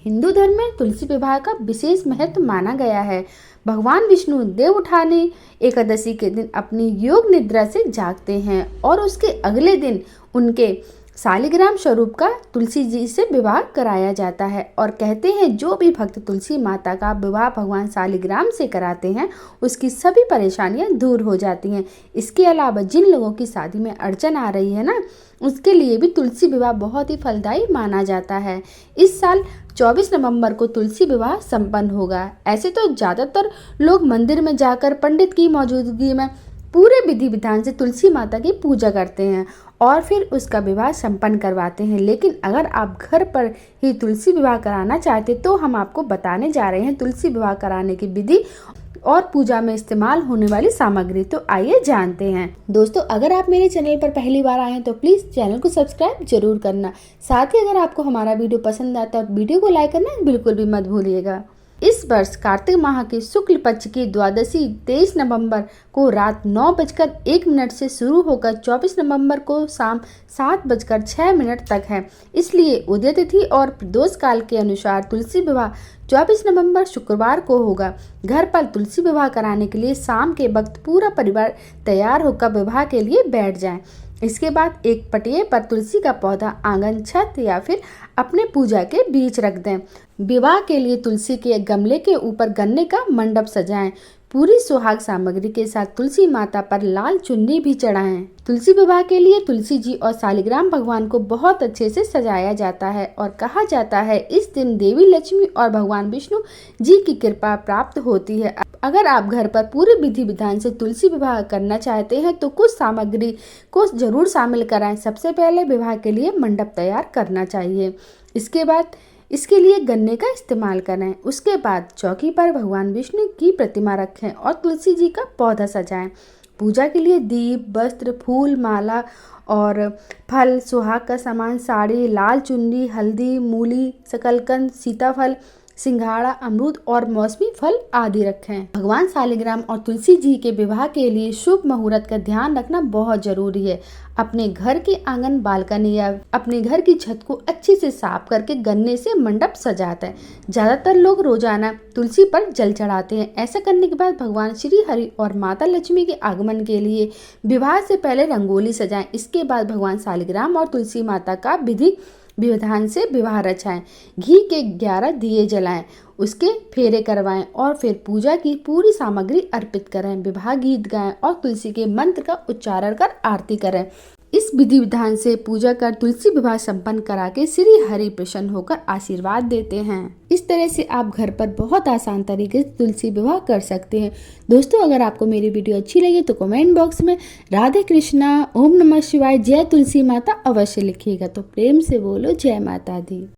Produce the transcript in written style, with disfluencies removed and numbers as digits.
हिंदू धर्म में तुलसी विवाह का विशेष महत्व माना गया है। भगवान विष्णु देव उठाने एकादशी के दिन अपनी योग निद्रा से जागते हैं और उसके अगले दिन उनके शालिग्राम स्वरूप का तुलसी जी से विवाह कराया जाता है और कहते हैं जो भी भक्त तुलसी माता का विवाह भगवान शालिग्राम से कराते हैं उसकी सभी परेशानियां दूर हो जाती हैं। इसके अलावा जिन लोगों की शादी में अड़चन आ रही है ना, उसके लिए भी तुलसी विवाह बहुत ही फलदायी माना जाता है। इस साल 24 नवंबर को तुलसी विवाह संपन्न होगा। ऐसे तो ज़्यादातर लोग मंदिर में जाकर पंडित की मौजूदगी में पूरे विधि विधान से तुलसी माता की पूजा करते हैं और फिर उसका विवाह संपन्न करवाते हैं, लेकिन अगर आप घर पर ही तुलसी विवाह कराना चाहते तो हम आपको बताने जा रहे हैं तुलसी विवाह कराने की विधि और पूजा में इस्तेमाल होने वाली सामग्री। तो आइए जानते हैं। दोस्तों, अगर आप मेरे चैनल पर पहली बार आए हैं तो प्लीज़ चैनल को सब्सक्राइब जरूर करना। साथ ही अगर आपको हमारा वीडियो पसंद आता है तो वीडियो को लाइक करना बिल्कुल भी मत भूलिएगा। इस वर्ष कार्तिक माह के शुक्ल पक्ष की द्वादशी 23 नवंबर को रात 9:01 से शुरू होकर 24 नवंबर को शाम 7:06 तक है। इसलिए उदय तिथि और प्रदोष काल के अनुसार तुलसी विवाह 24 नवंबर शुक्रवार को होगा। घर पर तुलसी विवाह कराने के लिए शाम के वक्त पूरा परिवार तैयार होकर विवाह के लिए बैठ जाएं। इसके बाद एक पटिये पर तुलसी का पौधा आंगन, छत या फिर अपने पूजा के बीच रख दें। विवाह के लिए तुलसी के गमले के ऊपर गन्ने का मंडप सजाएं। पूरी सुहाग सामग्री के साथ तुलसी माता पर लाल चुन्नी भी चढ़ाएं। तुलसी विवाह के लिए तुलसी जी और शालिग्राम भगवान को बहुत अच्छे से सजाया जाता है और कहा जाता है इस दिन देवी लक्ष्मी और भगवान विष्णु जी की कृपा प्राप्त होती है। अगर आप घर पर पूरे विधि विधान से तुलसी विवाह करना चाहते हैं तो कुछ सामग्री को जरूर शामिल कराएं। सबसे पहले विवाह के लिए मंडप तैयार करना चाहिए। इसके बाद इसके लिए गन्ने का इस्तेमाल करें। उसके बाद चौकी पर भगवान विष्णु की प्रतिमा रखें और तुलसी जी का पौधा सजाएं। पूजा के लिए दीप, वस्त्र, फूल, माला और फल, सुहाग का सामान, साड़ी, लाल चुन्नी, हल्दी, मूली, शकलकंद, सीताफल, सिंघाड़ा, अमरूद और मौसमी फल आदि रखें। भगवान शालिग्राम और तुलसी जी के विवाह के लिए शुभ मुहूर्त का ध्यान रखना बहुत जरूरी है। अपने घर के आंगन, बालकनी या अपने घर की छत को अच्छे से साफ करके गन्ने से मंडप सजाते हैं। ज्यादातर लोग रोजाना तुलसी पर जल चढ़ाते हैं। ऐसा करने के बाद भगवान श्री हरि और माता लक्ष्मी के आगमन के लिए विवाह से पहले रंगोली सजाएं। इसके बाद भगवान शालिग्राम और तुलसी माता का विधि विधान से विवाह रचाएं। घी के 11 दिए जलाएं, उसके फेरे करवाएं और फिर पूजा की पूरी सामग्री अर्पित करें। विवाह गीत गाएं और तुलसी के मंत्र का उच्चारण कर आरती करें। इस विधि विधान से पूजा कर तुलसी विवाह संपन्न करा के श्री हरि प्रसन्न होकर आशीर्वाद देते हैं। इस तरह से आप घर पर बहुत आसान तरीके से तुलसी विवाह कर सकते हैं। दोस्तों, अगर आपको मेरी वीडियो अच्छी लगी तो कमेंट बॉक्स में राधे कृष्णा, ओम नमः शिवाय, जय तुलसी माता अवश्य लिखिएगा। तो प्रेम से बोलो जय माता दी।